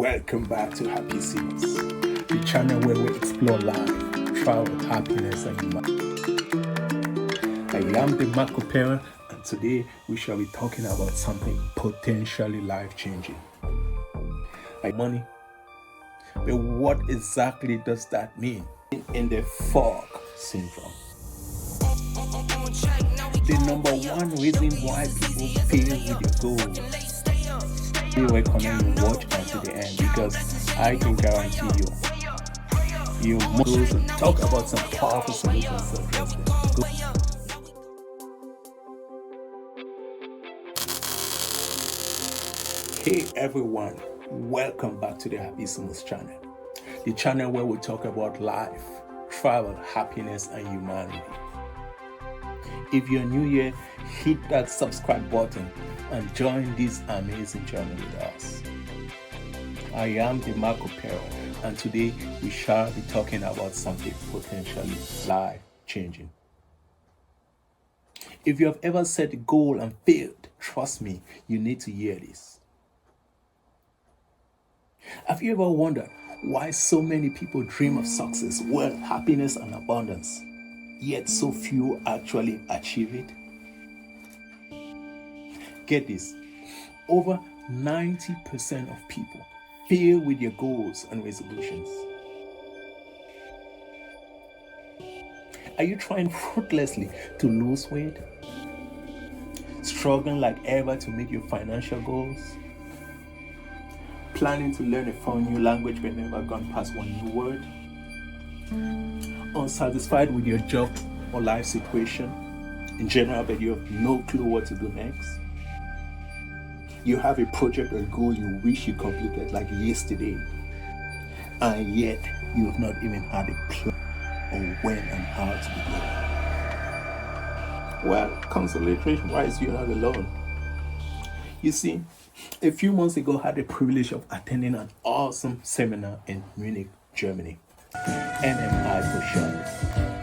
Welcome back to Happysimus, the channel where we explore life, travel, happiness, and humanity. I am the Marco Parent, and today we shall be talking about something potentially life-changing. Money. But what exactly does that mean? In the fog syndrome. The number one reason why people fail with your goals. I recommend you watch until the end because I can guarantee you must talk about some powerful solutions to address them. Hey everyone, welcome back to the Happysimus channel, the channel where we talk about life, travel, happiness, and humanity. If you're new here, hit that subscribe button and join this amazing journey with us. I am the Marco Pero, and today we shall be talking about something potentially life-changing. If you have ever set a goal and failed, trust me, you need to hear this. Have you ever wondered why so many people dream of success, wealth, happiness, and abundance, yet so few actually achieve it? Get this, over 90% of people fail with their goals and resolutions. Are you trying fruitlessly to lose weight? Struggling like ever to meet your financial goals? Planning to learn a foreign new language but never gone past one new word? Unsatisfied with your job or life situation in general, but you have no clue what to do next? You have a project or goal you wish you completed like yesterday, and yet you have not even had a plan on when and how to begin. Well, consolation-wise, you're not alone. You see, a few months ago, I had the privilege of attending an awesome seminar in Munich, Germany. MMI for short,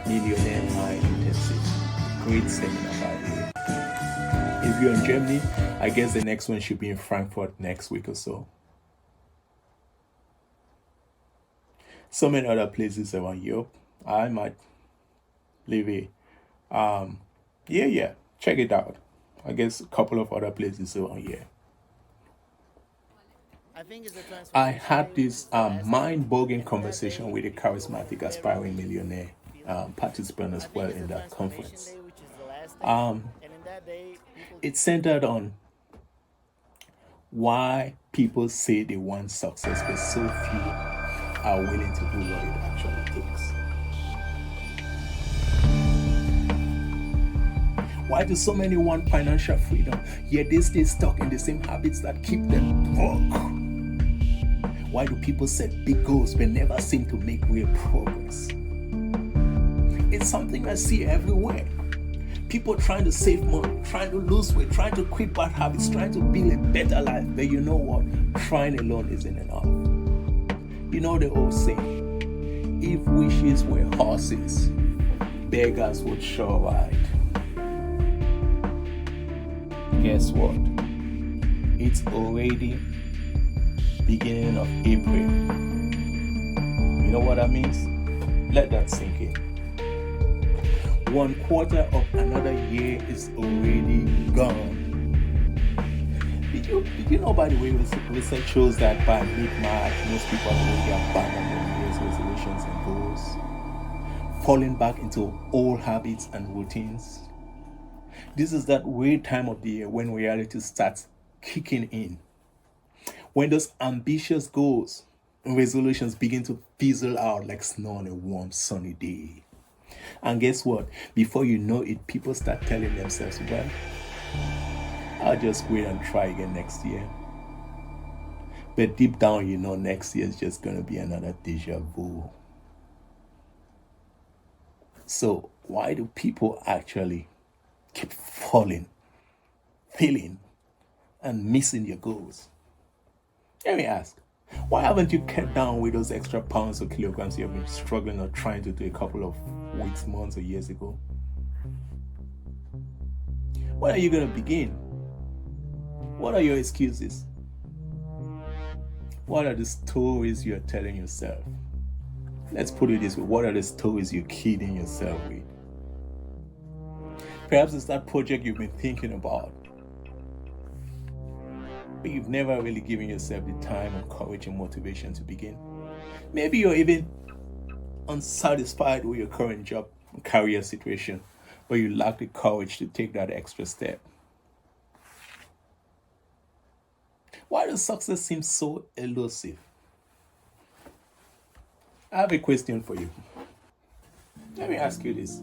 Millionaire Mind Intensive. Great seminar, by the way. If you're in Germany, I guess the next one should be in Frankfurt next week or so. So many other places around Europe. I might leave it. Check it out. I guess a couple of other places around here. I had this mind-boggling conversation with a charismatic aspiring millionaire participant as well in that conference. It centered on why people say they want success, but so few are willing to do what it actually takes. Why do so many want financial freedom, yet they stay stuck in the same habits that keep them broke? Why do people set big goals but never seem to make real progress? It's something I see everywhere. People trying to save money, trying to lose weight, trying to quit bad habits, trying to build a better life. But you know what? Trying alone isn't enough. You know the old saying, if wishes were horses, beggars would sure ride. Guess what? It's already beginning of April. You know what that means? Let that sink in. 1/4 of another year is already gone. Did you know, by the way, research shows that by mid-March, most people have already abandoned their New Year's resolutions and goals, falling back into old habits and routines? This is that weird time of the year when reality starts kicking in. When those ambitious goals and resolutions begin to fizzle out like snow on a warm, sunny day. And guess what? Before you know it, people start telling themselves, well, I'll just wait and try again next year. But deep down, you know next year is just going to be another deja vu. So why do people actually keep falling, failing, and missing your goals? Let me ask, why haven't you cut down with those extra pounds or kilograms you have been struggling or trying to do a couple of weeks, months, or years ago? When are you going to begin? What are your excuses? What are the stories you're telling yourself? Let's put it this way. What are the stories you're kidding yourself with? Perhaps it's that project you've been thinking about, but you've never really given yourself the time and courage and motivation to begin. Maybe you're even unsatisfied with your current job and career situation, but you lack the courage to take that extra step. Why does success seem so elusive? I have a question for you. Let me ask you this.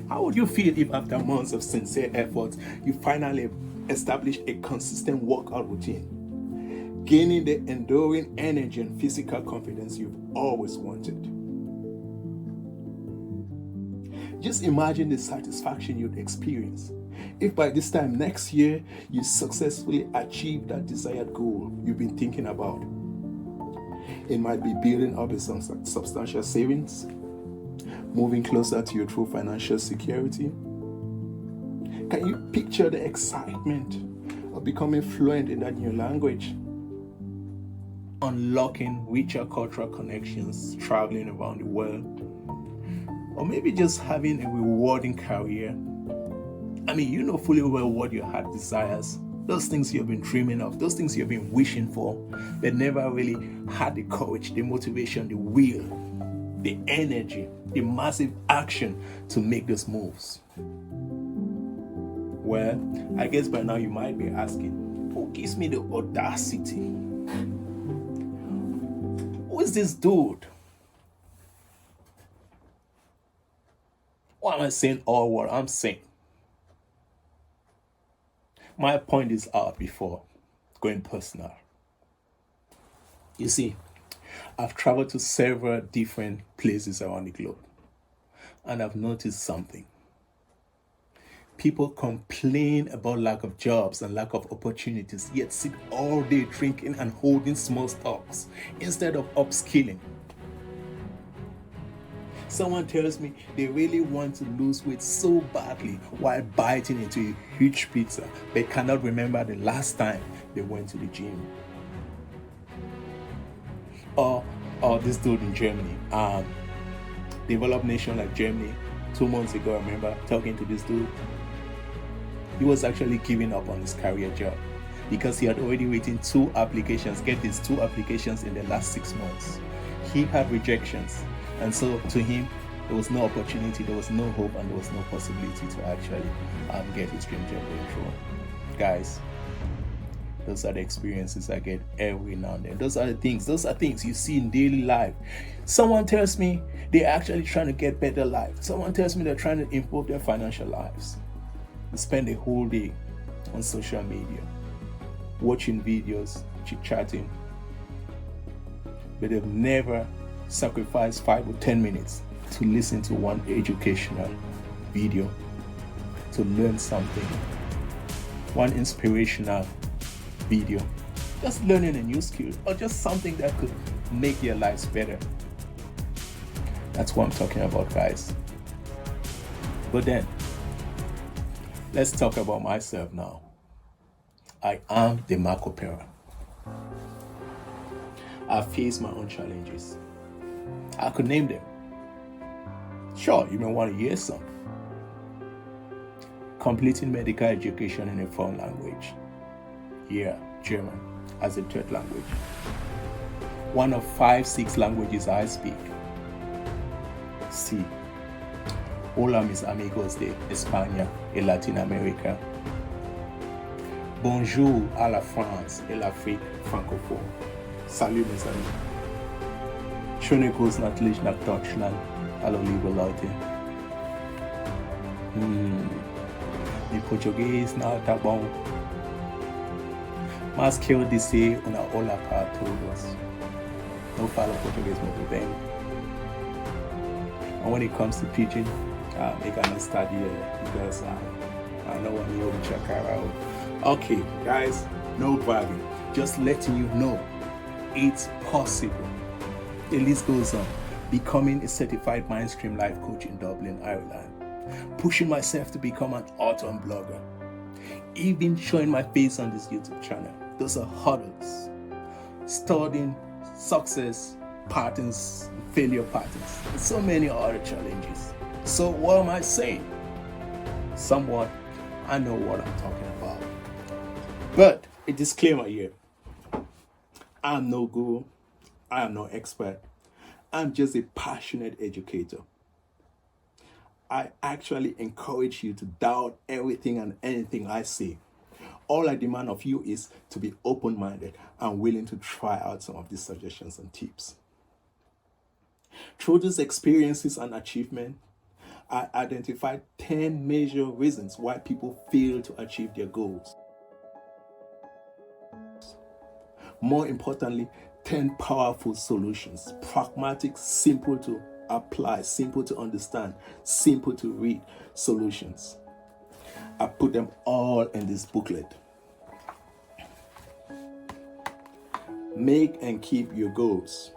How would you feel if after months of sincere effort, you finally established a consistent workout routine, gaining the enduring energy and physical confidence you've always wanted? Just imagine the satisfaction you'd experience if by this time next year you successfully achieve that desired goal you've been thinking about. It might be building up a substantial savings, moving closer to your true financial security. Can you picture the excitement of becoming fluent in that new language? Unlocking richer cultural connections, traveling around the world, or maybe just having a rewarding career. I mean, you know fully well what your heart desires, those things you've been dreaming of, those things you've been wishing for, but never really had the courage, the motivation, the will, the energy, the massive action to make those moves. Well, I guess by now you might be asking, who gives me the audacity? Who is this dude? Why am I saying all what I'm saying? My point is out before going personal. You see, I've traveled to several different places around the globe, and I've noticed something. People complain about lack of jobs and lack of opportunities, yet sit all day drinking and holding small stocks instead of upskilling. Someone tells me they really want to lose weight so badly while biting into a huge pizza, but cannot remember the last time they went to the gym. Or this dude in Germany, developed nation like Germany, 2 months ago, I remember talking to this dude. He was actually giving up on his career job because he had already written 2 applications, get these 2 applications in the last 6 months. He had rejections. And so to him, there was no opportunity, there was no hope, and there was no possibility to actually get his dream job going through. Guys, those are the experiences I get every now and then. Those are things you see in daily life. Someone tells me they're actually trying to get better life. Someone tells me they're trying to improve their financial lives. They spend a whole day on social media, watching videos, chit-chatting, but they've never sacrifice 5 or 10 minutes to listen to one educational video, to learn something, one inspirational video, just learning a new skill, or just something that could make their lives better. That's what I'm talking about, guys. But then, let's talk about myself now. I am the Mark Opera. I face my own challenges. I could name them. Sure, you may want to hear some. Completing medical education in a foreign language. Yeah, German as a 3rd language. One of 5-6 languages I speak. Sí. Hola mis amigos de España y Latinoamérica. Bonjour à la France et l'Afrique francophone. Salut mes amis. Schöne Gruß natürlich nach Deutschland. Hallo liebe Leute. Em português não tá bom. Mas que eu disse uma olá para todos. Não falo português muito bem. And when it comes to teaching, I gotta start here because I know when you check her out. Okay, guys, no bragging. Just letting you know it's possible. The list goes on. Becoming a certified Mindstream life coach in Dublin, Ireland. Pushing myself to become an author and blogger. Even showing my face on this YouTube channel. Those are hurdles. studying success patterns, failure patterns, and so many other challenges. So what am I saying? Somewhat, I know what I'm talking about. But a disclaimer here. I'm no guru. I am no expert. I'm just a passionate educator. I actually encourage you to doubt everything and anything I say. All I demand of you is to be open-minded and willing to try out some of these suggestions and tips. Through these experiences and achievements, I identified 10 major reasons why people fail to achieve their goals. More importantly, 10 powerful solutions, pragmatic, simple to apply, simple to understand, simple to read solutions. I put them all in this booklet. Make and keep your goals.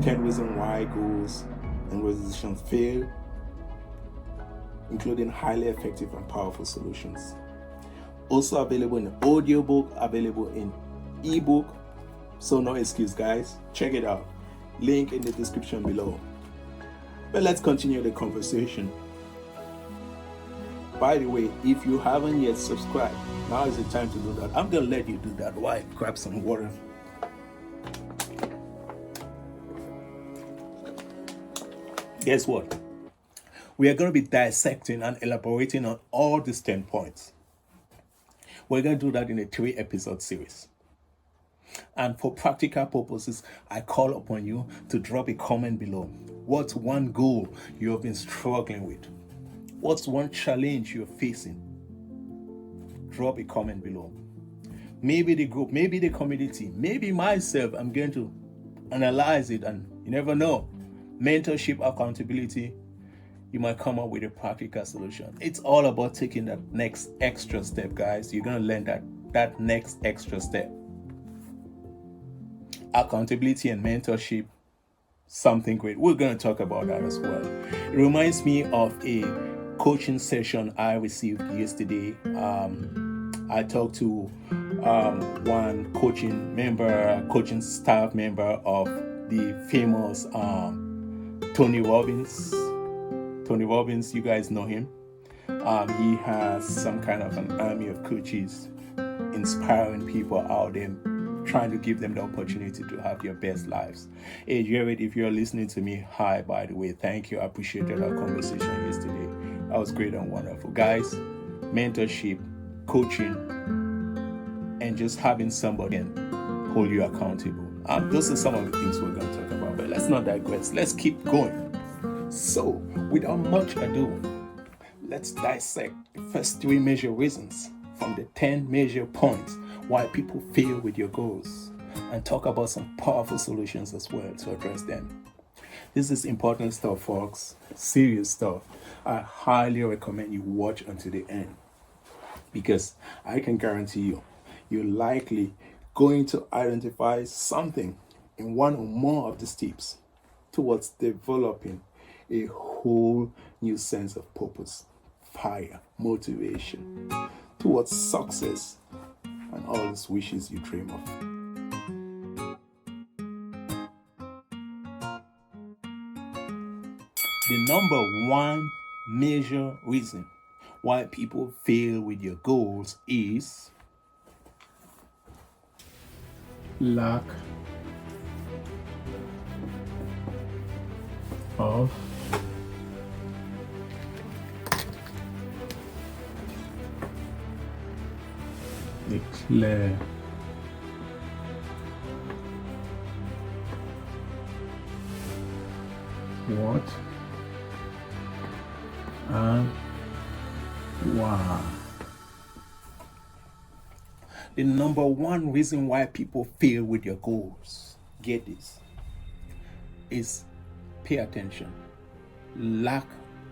10 reasons why goals and resolutions fail, including highly effective and powerful solutions. Also available in audiobook, available in ebook. So no excuse, guys. Check it out. Link in the description below. But let's continue the conversation. By the way, if you haven't yet subscribed, now is the time to do that. I'm gonna let you do that while I grab some water. Guess what? We are going to be dissecting and elaborating on all these 10 points. We're going to do that in a 3-episode series. And for practical purposes, I call upon you to drop a comment below. What's one goal you have been struggling with? What's one challenge you're facing? Drop a comment below. Maybe the group, maybe the community, maybe myself, I'm going to analyze it, and you never know. Mentorship, accountability, you might come up with a practical solution. It's all about taking that next extra step, guys. You're going to learn that next extra step. Accountability and mentorship, something great. We're going to talk about that as well. It reminds me of a coaching session I received yesterday. I talked to one coaching staff member of the famous Tony Robbins. Tony Robbins, you guys know him. He has some kind of an army of coaches inspiring people out there, trying to give them the opportunity to have their best lives. Hey, Jared, if you're listening to me, hi, by the way. Thank you. I appreciated our conversation yesterday. That was great and wonderful. Guys, mentorship, coaching, and just having somebody hold you accountable. Those are some of the things we're going to talk about, but let's not digress. Let's keep going. So, without much ado, let's dissect the first 3 major reasons from the 10 major points why people fail with your goals, and talk about some powerful solutions as well to address them. This is important stuff, folks. Serious stuff. I highly recommend you watch until the end, because I can guarantee you, you're likely going to identify something in one or more of these tips towards developing a whole new sense of purpose, fire, motivation towards success and all those wishes you dream of. The number 1 major reason why people fail with your goals is lack of a clear what and why. The number 1 reason why people fail with your goals, get this, is pay attention. Lack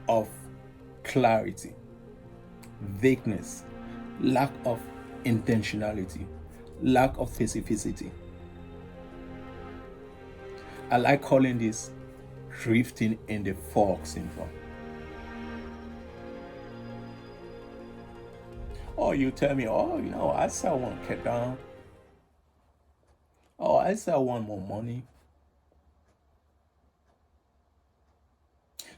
of clarity, vagueness, lack of intentionality, lack of specificity. I like calling this drifting in the fog syndrome. Or you tell me, I saw one cut down. I say I want more money.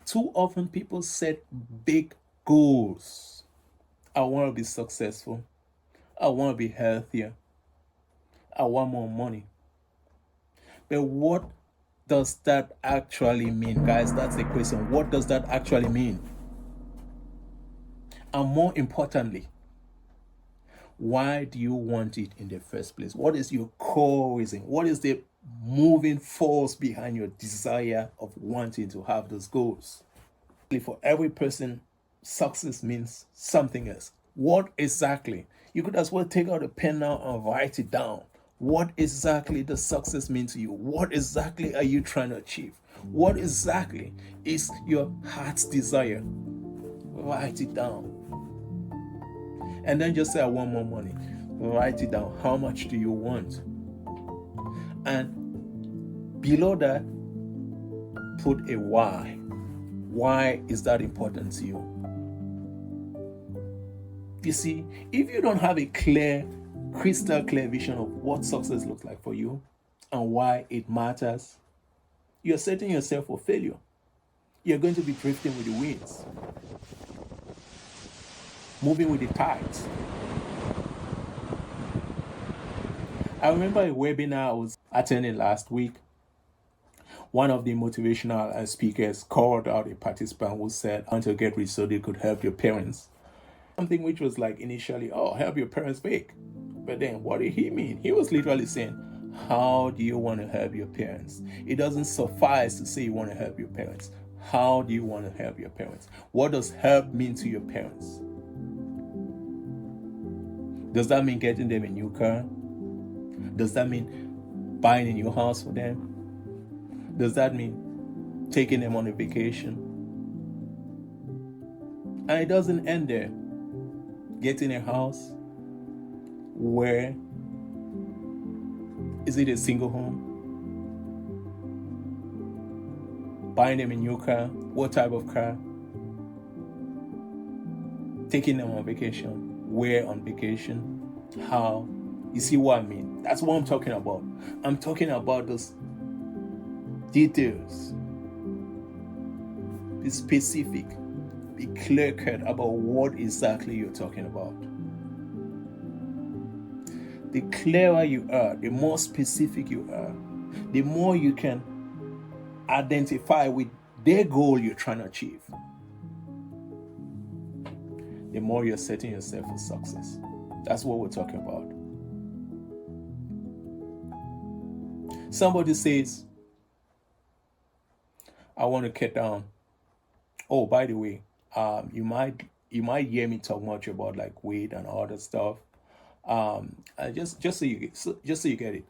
Too often people set big goals. I want to be successful. I want to be healthier. I want more money. But what does that actually mean, guys? That's the question. What does that actually mean? And more importantly, why do you want it in the first place? What is your core reason? What is the moving force behind your desire of wanting to have those goals? For every person, success means something else. What exactly? You could as well take out a pen now and write it down. What exactly does success mean to you? What exactly are you trying to achieve? What exactly is your heart's desire? Write it down. And then just say, I want more money. Write it down. How much do you want? And below that, put a why. Why is that important to you? You see, if you don't have a crystal clear vision of what success looks like for you and why it matters, you're setting yourself for failure. You're going to be drifting with the winds, moving with the tides. I remember a webinar I was attending last week. One of the motivational speakers called out a participant who said, I want to get rich so they could help your parents. Something which was like initially, oh, help your parents bake. But then what did he mean? He was literally saying, how do you want to help your parents? It doesn't suffice to say you want to help your parents. How do you want to help your parents? What does help mean to your parents? Does that mean getting them a new car? Does that mean buying a new house for them? Does that mean taking them on a vacation? And it doesn't end there. Getting a house where is it a single home? Buying them a new car? What type of car? Taking them on vacation? Where on vacation? How? You see what I mean? That's what I'm talking about. I'm talking about those details. Be specific. Be clear-cut about what exactly you're talking about. The clearer you are, the more specific you are, the more you can identify with their goal you're trying to achieve, the more you're setting yourself for success. That's what we're talking about. Somebody says, I want to cut down. Oh, by the way, you might hear me talk much about like weight and all that stuff. Just so you get it.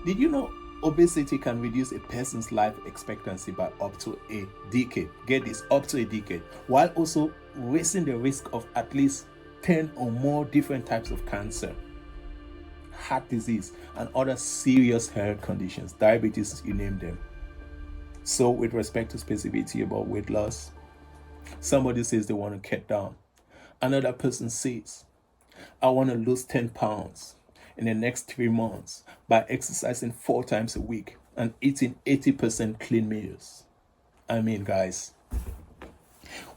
Did you know obesity can reduce a person's life expectancy by up to a decade? Get this, up to a decade, while also raising the risk of at least 10 or more different types of cancer, heart disease, and other serious health conditions, diabetes, you name them. So with respect to specificity about weight loss, somebody says they want to cut down. Another person says, I want to lose 10 pounds in the next 3 months by exercising 4 times a week and eating 80% clean meals. I mean, guys,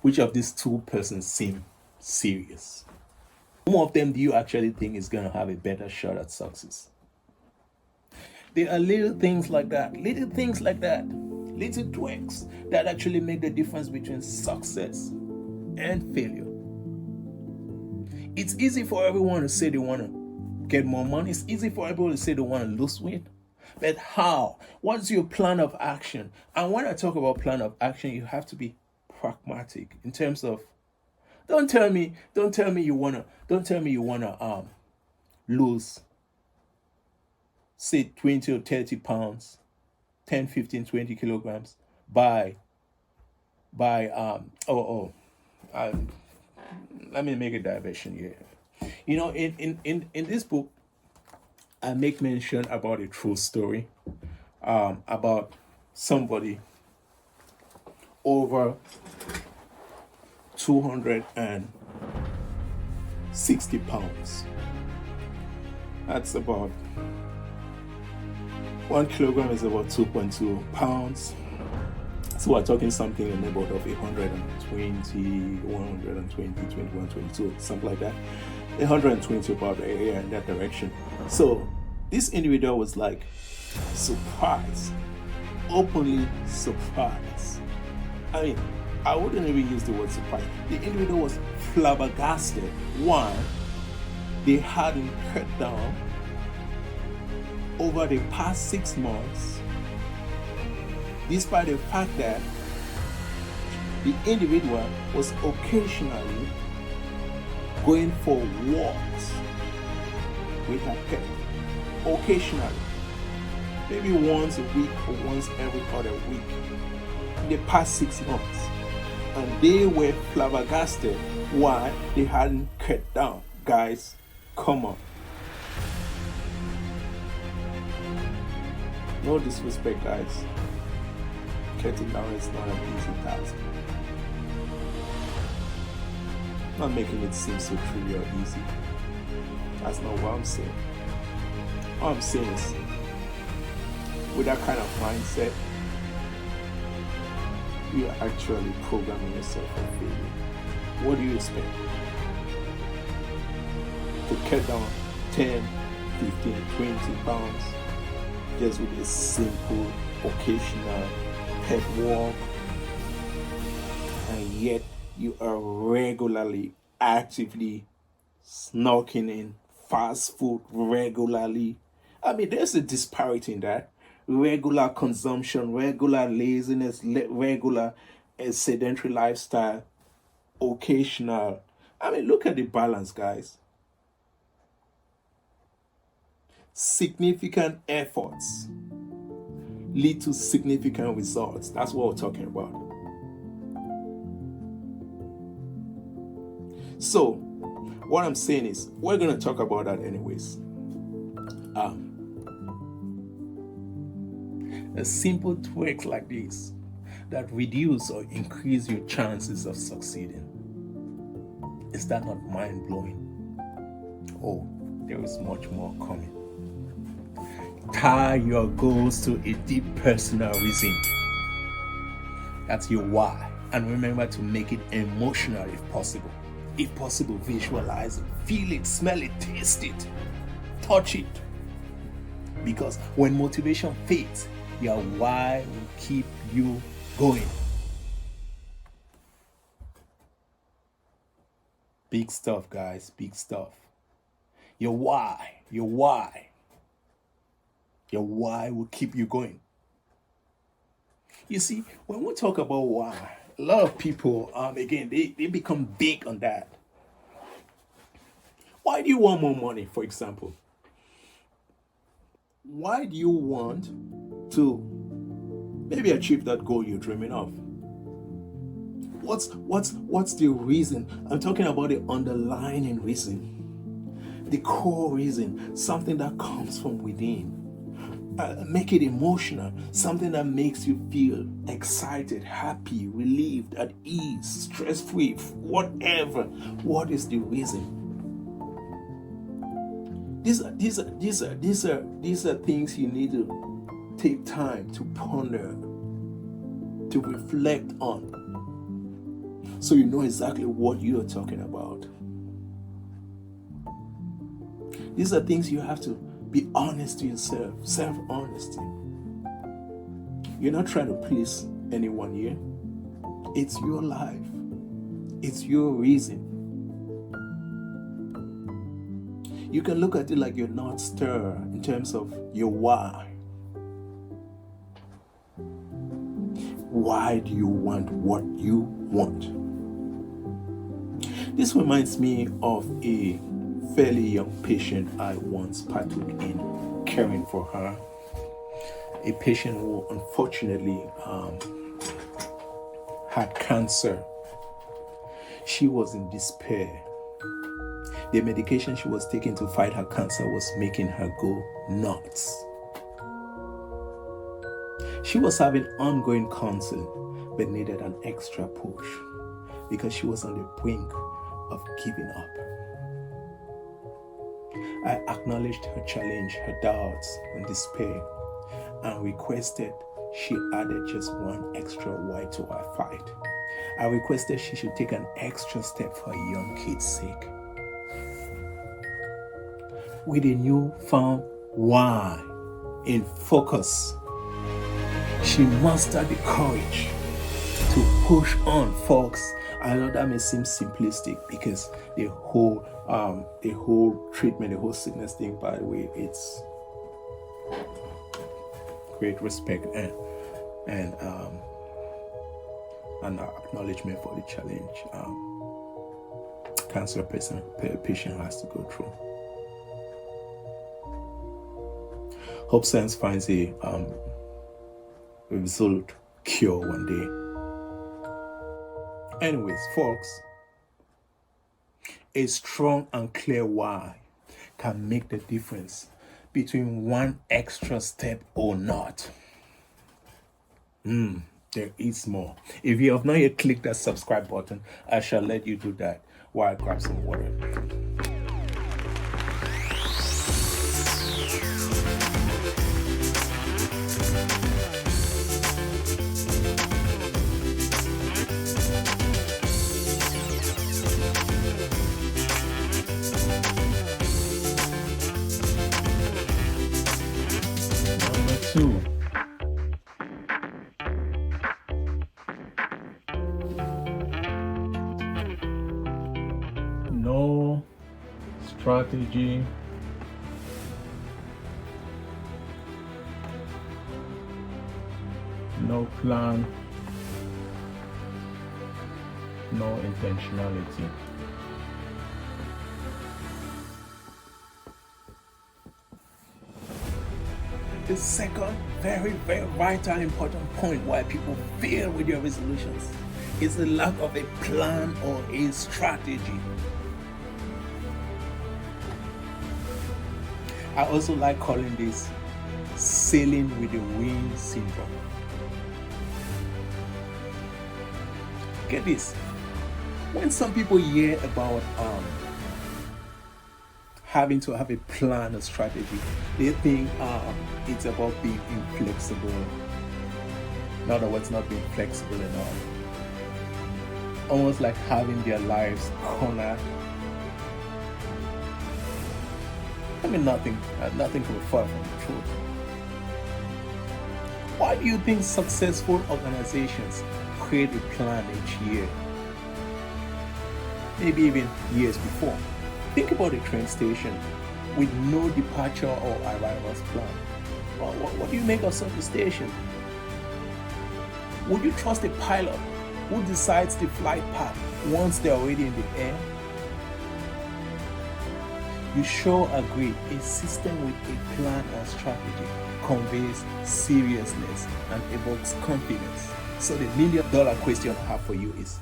which of these two persons seem serious? Whom of them do you actually think is going to have a better shot at success? There are little things like that, little tweaks that actually make the difference between success and failure. It's easy for everyone to say they want to get more money. It's easy for everyone to say they want to lose weight. But how? What's your plan of action? And when I talk about plan of action, you have to be pragmatic in terms of, don't tell me you wanna lose, say 20 or 30 pounds, 10, 15, 20 kilograms by let me make a diversion here. You know, in this book, I make mention about a true story about somebody over 260 pounds. That's about 1 kilogram is about 2.2 pounds. So we're talking something in the neighborhood of 120, 120, 21, 22, something like that. 120 about the area in that direction. So this individual was like surprised, openly surprised. I mean, I wouldn't even use the word surprise. The individual was flabbergasted. One, they hadn't cut down over the past 6 months, despite the fact that the individual was occasionally going for walks with her pet. Occasionally. Maybe once a week or once every other week in the past 6 months. And they were flabbergasted why they hadn't cut down. Guys, come on. No disrespect, guys. Cutting down is not an easy task. Not making it seem so trivial or easy. That's not what I'm saying. What I'm saying is, with that kind of mindset, you are actually programming yourself for failure. What do you expect? To cut down 10, 15, 20 pounds just with a simple, occasional pet walk, and yet you are regularly, actively snorking in fast food regularly. I mean, there's a disparity in that. Regular consumption, regular laziness, regular sedentary lifestyle, occasional. I mean, look at the balance, guys. Significant efforts lead to significant results. That's what we're talking about. So, what I'm saying is, we're going to talk about that anyways. A simple tweak like this that reduce or increase your chances of succeeding. Is that not mind-blowing? Oh, there is much more coming. Tie your goals to a deep personal reason. That's your why. And remember to make it emotional if possible. If possible, visualize it, feel it, smell it, taste it, touch it. Because when motivation fades, your why will keep you going. Big stuff, guys, big stuff. Your why will keep you going. You see, when we talk about why, a lot of people, again, they become big on that. Why do you want more money, for example? Why do you want to maybe achieve that goal you're dreaming of? What's the reason? I'm talking about the underlying reason, the core reason, something that comes from within. Make it emotional, something that makes you feel excited, happy, relieved, at ease, stress-free, whatever. What is the reason? These are things you need to take time to ponder, to reflect on, so you know exactly what you are talking about. These are things you have to be honest to yourself, self-honesty. You're not trying to please anyone here. It's your life. It's your reason. You can look at it like your North Star in terms of your why. Why do you want what you want? This reminds me of a fairly young patient I once partook in caring for her. A patient who unfortunately had cancer. She was in despair. The medication she was taking to fight her cancer was making her go nuts. She was having ongoing counseling, but needed an extra push because she was on the brink of giving up. I acknowledged her challenge, her doubts, and despair, and requested she added just one extra Y to her fight. I requested she should take an extra step for a young kid's sake. With a newfound why in focus, she mustered the courage to push on, folks. I know that may seem simplistic because the whole treatment, the whole sickness thing, by the way, it's great respect and an acknowledgement for the challenge cancer patient has to go through. Hope science finds a resolute cure one day. Anyways, folks, a strong and clear why can make the difference between one extra step or not. There is more. If you have not yet clicked that subscribe button, I shall let you do that while I grab some water. Number 2. No strategy, no plan, no intentionality. The second very, very vital, important point why people fail with their resolutions is the lack of a plan or a strategy. I also like calling this sailing with the wind syndrome. Get this. When some people hear about having to have a plan or strategy, they think it's about being inflexible. In other words, not being flexible enough. Almost like having their lives cornered. I mean, nothing could be far from the truth. Why do you think successful organizations create a plan each year? Maybe even years before. Think about a train station with no departure or arrivals plan. What do you make of such a station? Would you trust a pilot who decides the flight path once they're already in the air? You sure agree a system with a plan and strategy conveys seriousness and evokes confidence. So the $1 million question I have for you is,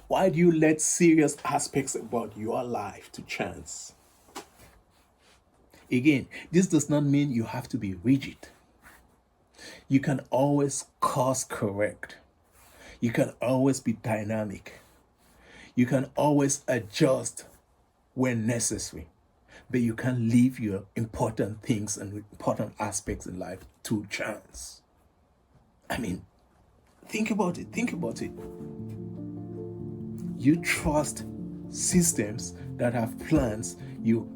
why do you let serious aspects about your life to chance? Again, this does not mean you have to be rigid. You can always course correct. You can always be dynamic. You can always adjust when necessary. But you can't leave your important things and important aspects in life to chance. I mean, think about it. You trust systems that have plans. You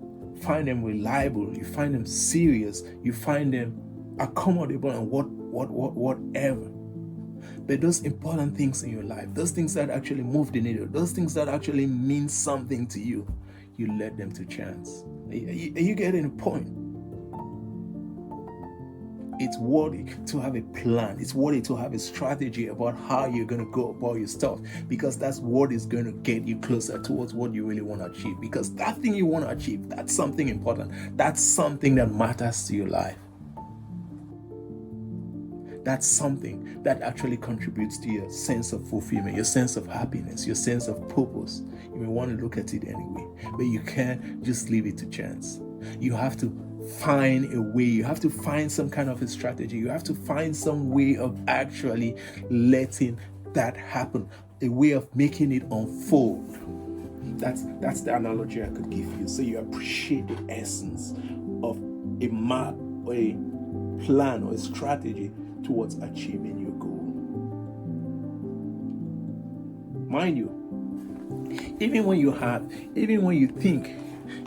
find them reliable. You find them serious. You find them accommodable and whatever. But those important things in your life, those things that actually move the needle, those things that actually mean something to you, you let them to chance. Are you getting the point? It's worthy to have a plan. It's worthy to have a strategy about how you're going to go about your stuff, because that's what is going to get you closer towards what you really want to achieve. Because that thing you want to achieve, that's something important. That's something that matters to your life. That's something that actually contributes to your sense of fulfillment, your sense of happiness, your sense of purpose. You may want to look at it anyway, but you can't just leave it to chance. You have to find a way. You have to find some kind of a strategy. You have to find some way of actually letting that happen, a way of making it unfold. That's the analogy I could give you, so you appreciate the essence of a map or plan or a strategy towards achieving your goal. Mind you, even when you think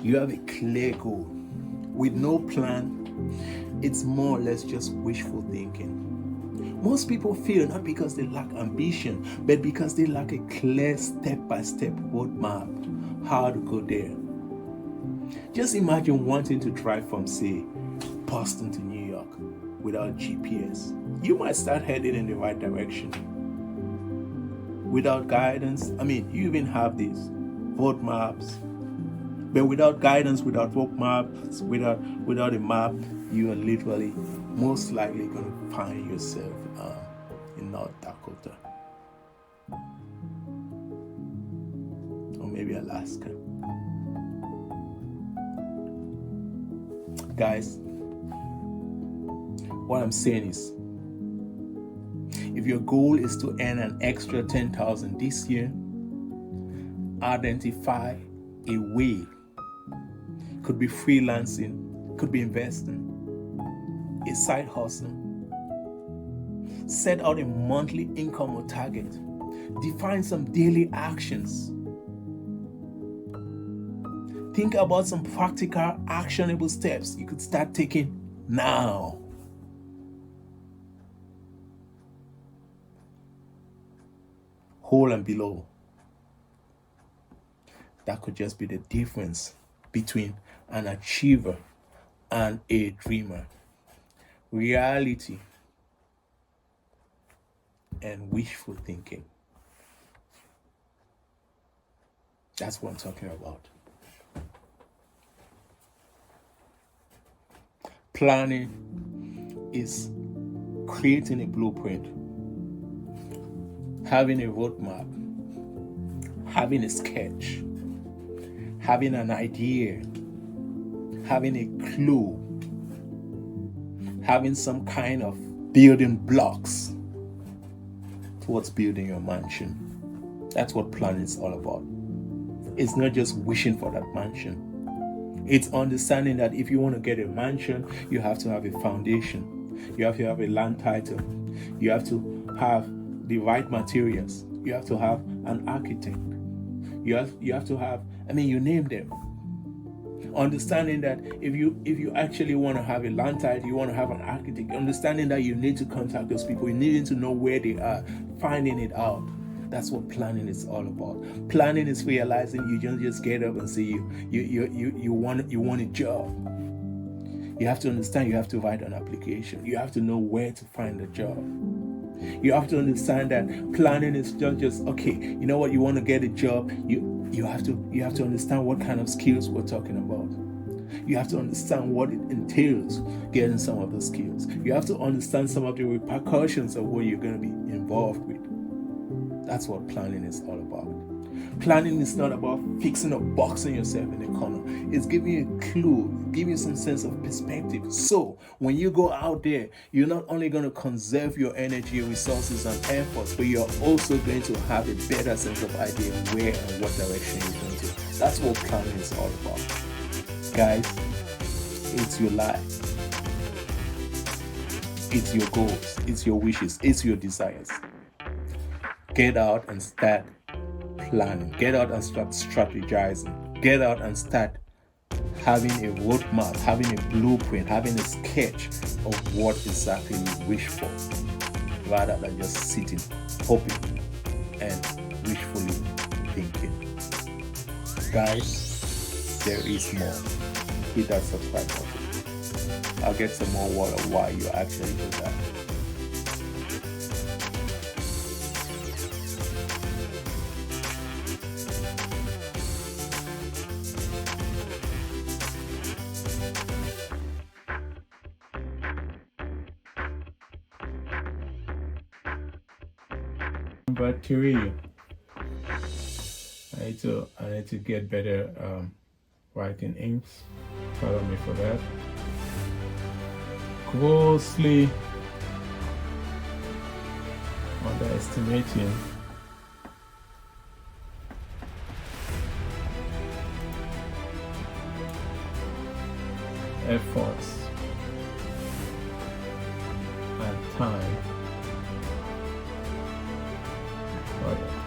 you have a clear goal with no plan, it's more or less just wishful thinking. Most people fail not because they lack ambition, but because they lack a clear step-by-step roadmap how to go there. Just imagine wanting to drive from, say, Boston to New York without GPS. You might start heading in the right direction. Without guidance, you even have these roadmaps, but without guidance, without roadmaps, without a map, you are literally most likely going to find yourself in North Dakota or maybe Alaska. Guys, what I'm saying is, if your goal is to earn an extra $10,000 this year, identify a way. Could be freelancing, could be investing, a side hustle. Set out a monthly income or target. Define some daily actions. Think about some practical, actionable steps you could start taking now. Whole and below. That could just be the difference between an achiever and a dreamer. Reality and wishful thinking. That's what I'm talking about. Planning is creating a blueprint, having a roadmap, having a sketch, having an idea, having a clue, having some kind of building blocks towards building your mansion. That's what planning is all about. It's not just wishing for that mansion. It's understanding that if you want to get a mansion, you have to have a foundation. You have to have a land title. You have to have the right materials. You have to have an architect. You have to have, you name them. Understanding that if you actually want to have a land title, you want to have an architect, understanding that you need to contact those people, you need to know where they are, finding it out. That's what planning is all about. Planning is realizing you don't just get up and say you want a job. You have to understand you have to write an application. You have to know where to find a job. You have to understand that planning is not just, okay, you know what, you want to get a job, you have to understand what kind of skills we're talking about. You have to understand what it entails getting some of the skills. You have to understand some of the repercussions of what you're going to be involved with. That's what planning is all about. Planning is not about fixing or boxing yourself in a corner. It's giving you a clue, giving you some sense of perspective. So when you go out there, you're not only going to conserve your energy, resources, and efforts, but you're also going to have a better sense of idea where and what direction you're going to. That's what planning is all about. Guys, it's your life. It's your goals. It's your wishes. It's your desires. Get out and start planning. Get out and start strategizing. Get out and start having a roadmap, having a blueprint, having a sketch of what exactly you wish for, rather than just sitting, hoping, and wishfully thinking. Guys, there is more. Hit that subscribe button. I'll get some more word of why you actually do that. Bacteria. I need to get better writing inks. Follow me for that. Grossly underestimating efforts and time. Oh, yeah.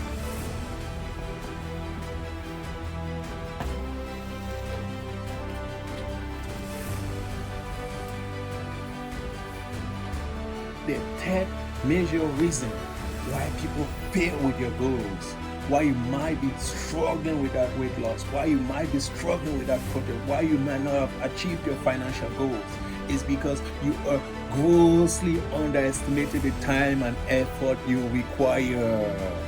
The third major reason why people fail with your goals, why you might be struggling with that weight loss, why you might be struggling with that project, why you might not have achieved your financial goals, is because you are grossly underestimated the time and effort you require.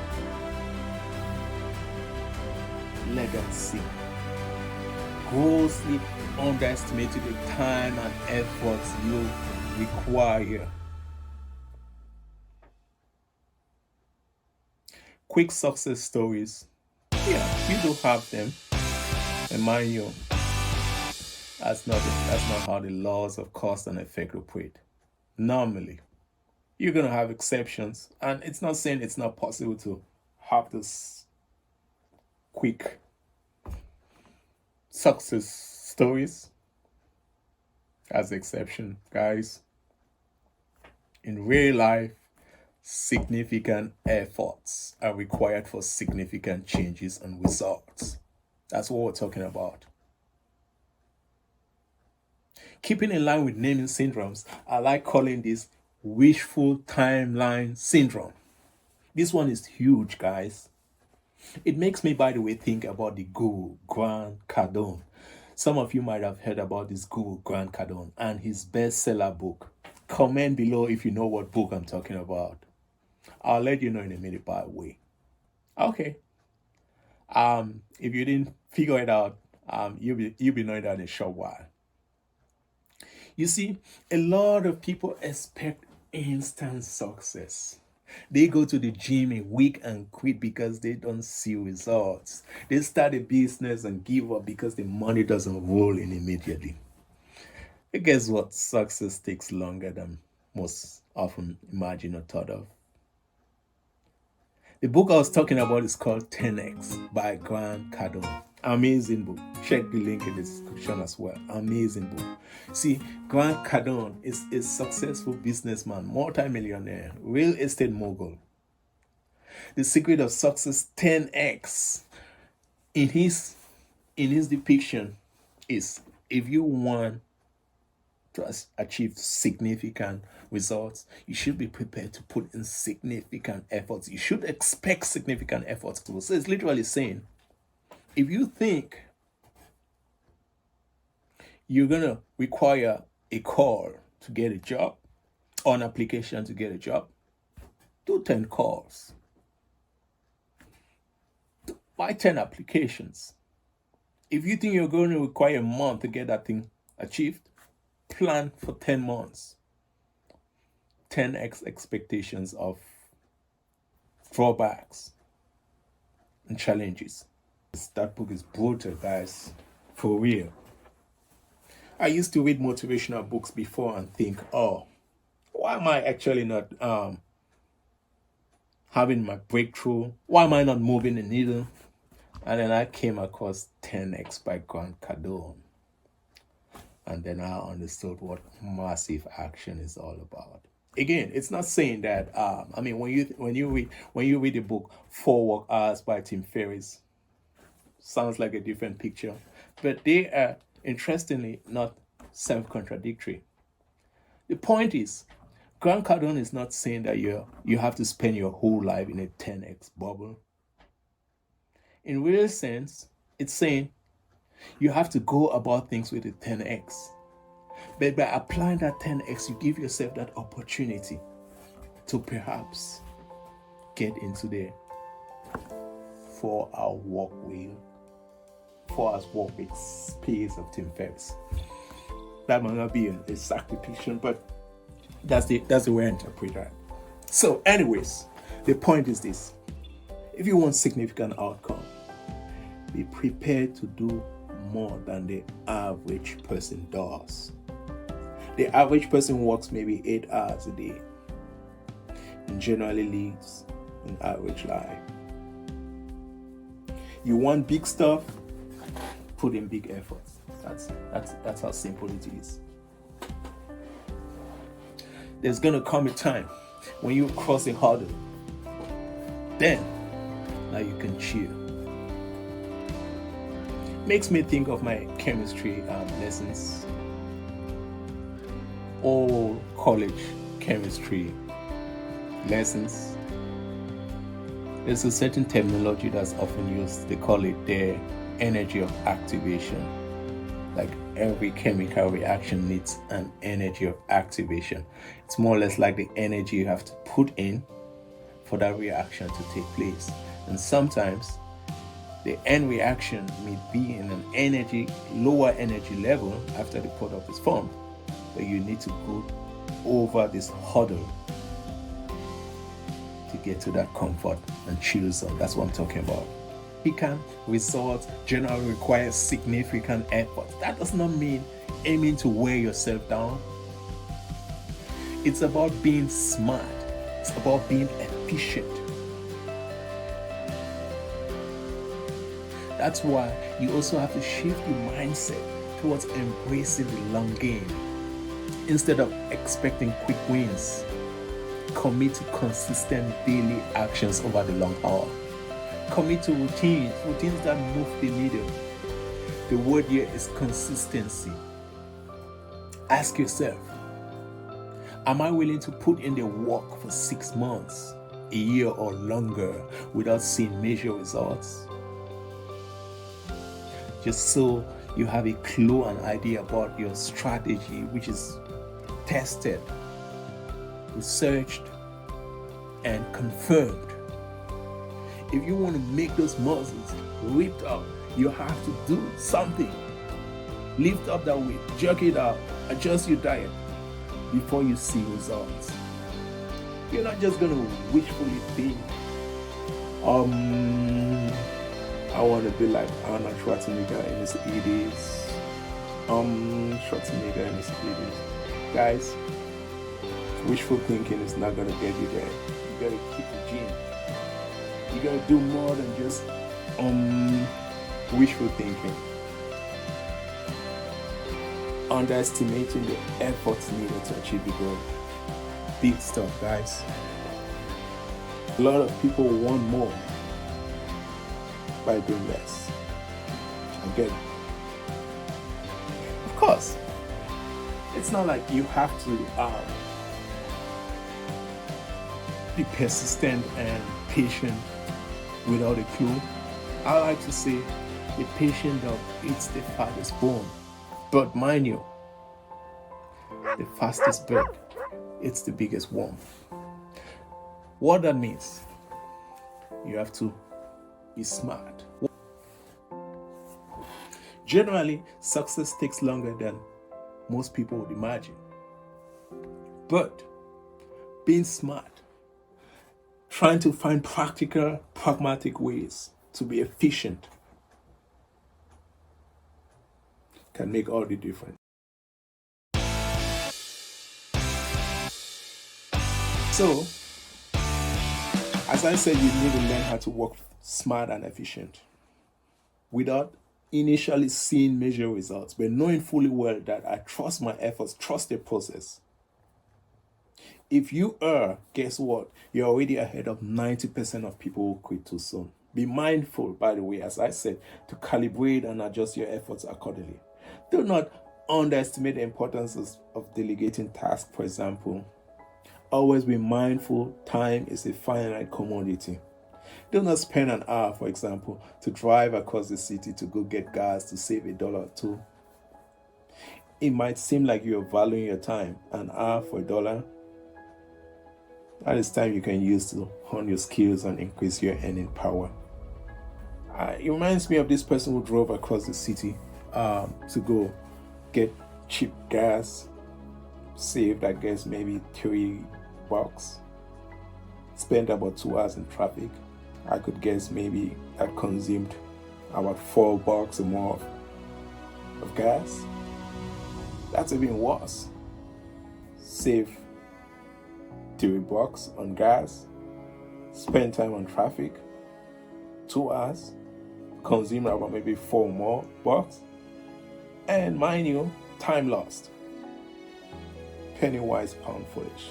Legacy. Grossly underestimated the time and effort you require. Quick success stories. Yeah, you do have them. And mind you, that's not how the laws of cause and effect operate. Normally, you're gonna have exceptions, and it's not saying it's not possible to have this quick success stories as exception, guys. In real life, significant efforts are required for significant changes and results. That's what we're talking about. Keeping in line with naming syndromes, I like calling this wishful timeline syndrome. This one is huge, guys. It makes me, by the way, think about the guru, Grant Cardone. Some of you might have heard about this guru, Grant Cardone, and his bestseller book. Comment below if you know what book I'm talking about. I'll let you know in a minute, by the way. Okay. If you didn't figure it out, you'll be knowing that in a short while. You see, a lot of people expect instant success. They go to the gym a week and quit because they don't see results. They start a business and give up because the money doesn't roll in immediately. And guess what? Success takes longer than most often imagined or thought of. The book I was talking about is called 10X by Grant Cardone. Amazing book. Check the link in the description as well. Amazing book. See, Grant Cardone is a successful businessman, multimillionaire, real estate mogul. The secret of success 10X in his depiction is, if you want to achieve significant results, you should be prepared to put in significant efforts. You should expect significant efforts. So it's literally saying, if you think you're going to require a call to get a job or an application to get a job, do 10 calls. Buy 10 applications. If you think you're going to require a month to get that thing achieved, plan for 10 months. 10x expectations of drawbacks and challenges. That book is brutal, guys. For real. I used to read motivational books before and think, oh, why am I actually not having my breakthrough? Why am I not moving the needle? And then I came across 10X by Grant Cardone. And then I understood what massive action is all about. Again, it's not saying that. When you read the book 4 Work Hours by Tim Ferriss, sounds like a different picture, but they are interestingly not self-contradictory. The point is, Grant Cardone is not saying that you have to spend your whole life in a 10x bubble. In real sense, it's saying you have to go about things with a 10x. But by applying that 10x, you give yourself that opportunity to perhaps get into the 4-hour work week, 4 hours work week space of Tim Ferriss. That might not be an exact depiction, but that's the way I interpret that. So, anyways, the point is this: if you want significant outcome, be prepared to do more than the average person does. The average person works maybe 8 hours a day and generally lives an average life. You want big stuff? Put in big efforts. That's how simple it is. there's gonna come a time when you cross a hurdle. Then, now you can chill. Makes me think of my chemistry lessons. All college chemistry lessons. There's a certain terminology that's often used. They call it the energy of activation. Like every chemical reaction needs an energy of activation. It's more or less like the energy you have to put in for that reaction to take place. And sometimes the end reaction may be in an lower energy level after the product is formed, but you need to go over this hurdle to get to that comfort and chill zone. That's what I'm talking about. Significant results generally require significant effort. That does not mean aiming to wear yourself down. It's about being smart. It's about being efficient. That's why you also have to shift your mindset towards embracing the long game. Instead of expecting quick wins, commit to consistent daily actions over the long haul. Commit to routines that move the needle. The word here is consistency. Ask yourself, am I willing to put in the work for 6 months, a year or longer without seeing major results? Just so you have a clue and idea about your strategy, which is tested, researched, and confirmed. If you want to make those muscles lift up, you have to do something. Lift up that weight, jerk it out, adjust your diet before you see results. You're not just going to wishfully think, I want to be like Arnold Schwarzenegger in his 80s. Schwarzenegger in his 80s. Guys, wishful thinking is not going to get you there. You got to keep the gym. You got to do more than just wishful thinking. Underestimating the efforts needed to achieve the goal. Big stuff, guys. A lot of people want more by doing less. Again, of course, it's not like you have to be persistent and patient without a clue. I like to say the patient dog eats the fattest bone. But mind you, the fastest bird eats the biggest worm. What that means, you have to be smart. Generally, success takes longer than most people would imagine. But being smart, trying to find practical, pragmatic ways to be efficient can make all the difference. So, as I said, you need to learn how to work smart and efficient without initially seeing major results, but knowing fully well that I trust my efforts, trust the process. If you are, guess what? You're already ahead of 90% of people who quit too soon. Be mindful, by the way, as I said, to calibrate and adjust your efforts accordingly. Do not underestimate the importance of delegating tasks, for example. Always be mindful, time is a finite commodity. Do not spend an hour, for example, to drive across the city to go get gas to save $1 or $2. It might seem like you're valuing your time, an hour for $1. That is time you can use to hone your skills and increase your earning power. It reminds me of this person who drove across the city to go get cheap gas, saved, I guess, maybe $3, spent about 2 hours in traffic. I could guess maybe that consumed about $4 or more of gas. That's even worse. Save $3 on gas, spend time on traffic, 2 hours, consume about maybe $4 more, and mind you, time lost. penny wise, pound foolish.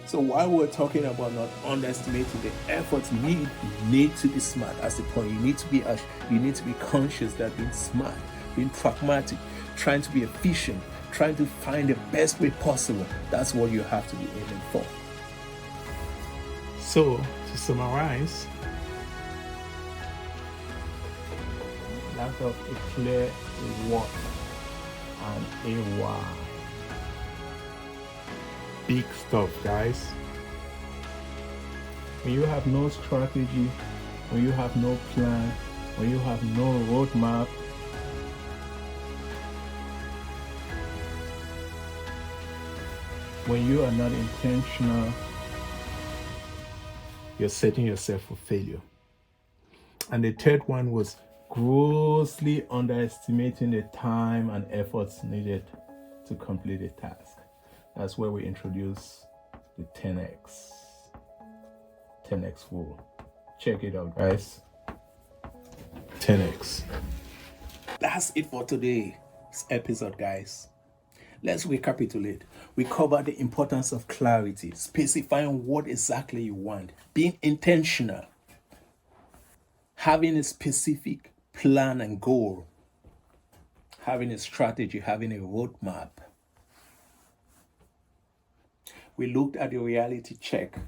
So while we're talking about not underestimating the efforts need to be smart, as the point, you need to be conscious that being smart, being pragmatic, trying to be efficient, trying to find the best way possible, that's what you have to be aiming for. So, to summarize, lack of a clear what and a why. Big stuff, guys. When you have no strategy, when you have no plan, when you have no roadmap, when you are not intentional, you're setting yourself for failure. And the third one was grossly underestimating the time and efforts needed to complete a task. That's where we introduce the 10x rule. Check it out, guys. 10x. That's it for today's episode, guys. Let's recapitulate. We covered the importance of clarity, specifying what exactly you want, being intentional, having a specific plan and goal, having a strategy, having a roadmap. We looked at the reality check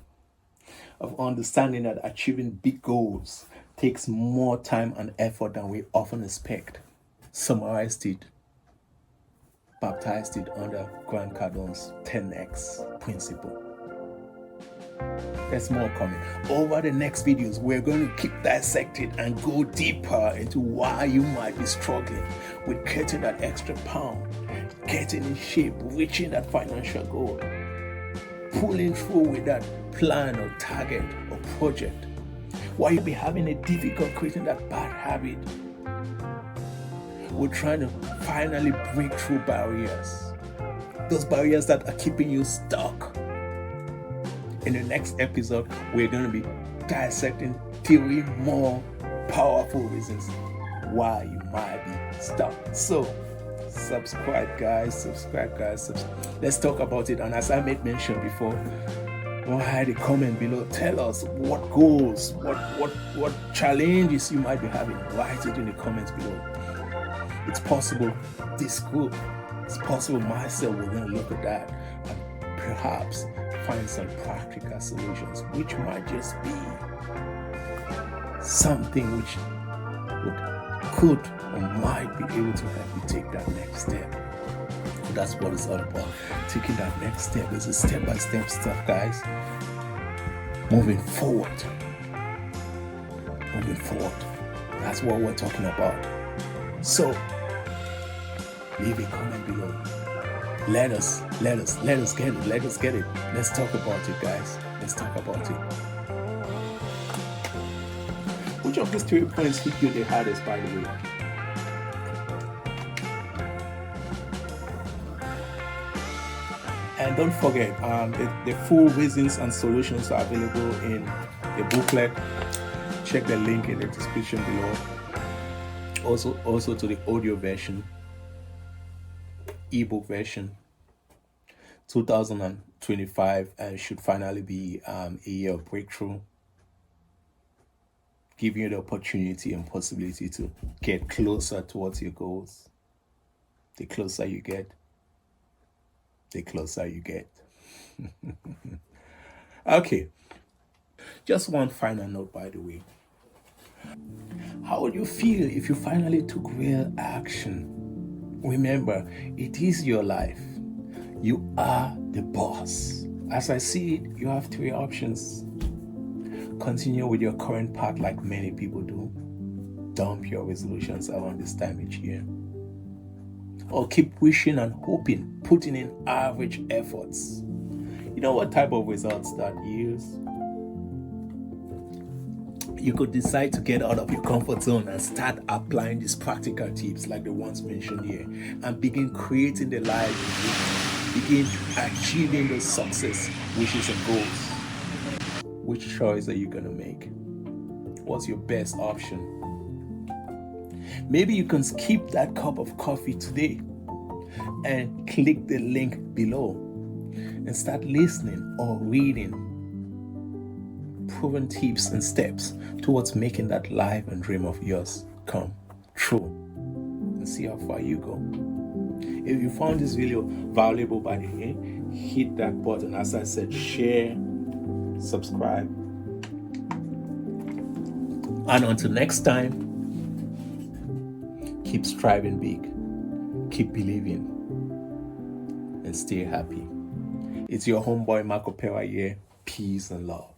of understanding that achieving big goals takes more time and effort than we often expect. Summarized it, baptized it under Grant Cardone's 10x principle. There's more coming. Over the next videos, we're going to keep dissecting and go deeper into why you might be struggling with getting that extra pound, getting in shape, reaching that financial goal, pulling through with that plan or target or project, why you'll be having a difficult creating that bad habit. We're trying to finally break through barriers, those barriers that are keeping you stuck. In the next episode, we're going to be dissecting 3 more powerful reasons why you might be stuck. So, subscribe, guys. Let's talk about it. And as I made mention before, write a comment below. Tell us what goals, what challenges you might be having. Write it in the comments below. It's possible this group, it's possible myself, we're going to look at that and perhaps find some practical solutions, which might just be something which could or might be able to help you take that next step. That's what it's all about. Taking that next step is a step-by-step stuff, guys. Moving forward. That's what we're talking about. So, leave a comment below. Let us get it. Let's talk about it, guys. Let's talk about it. Which of these 3 points hit you the hardest, by the way? And don't forget, the full reasons and solutions are available in the booklet. Check the link in the description below. Also to the audio version, ebook version. 2025 should finally be a year of breakthrough, giving you the opportunity and possibility to get closer towards your goals. The closer you get, the closer you get. Okay, just one final note, by the way. How would you feel if you finally took real action? Remember, it is your life. You are the boss. As I see it, you have 3 options. Continue with your current path like many people do. Dump your resolutions around this time each year. Or keep wishing and hoping, putting in average efforts. You know what type of results that yields? You could decide to get out of your comfort zone and start applying these practical tips like the ones mentioned here and begin creating the life you want. Begin achieving those success wishes and goals. Which choice are you going to make? What's your best option? Maybe you can skip that cup of coffee today. and click the link below and start listening or reading proven tips and steps towards making that life and dream of yours come true, and see how far you go. If you found this video valuable, by the way, hit that button. As I said, share, subscribe, and until next time, keep striving big, keep believing, and stay happy. It's your homeboy Marco Pera here. Peace and love.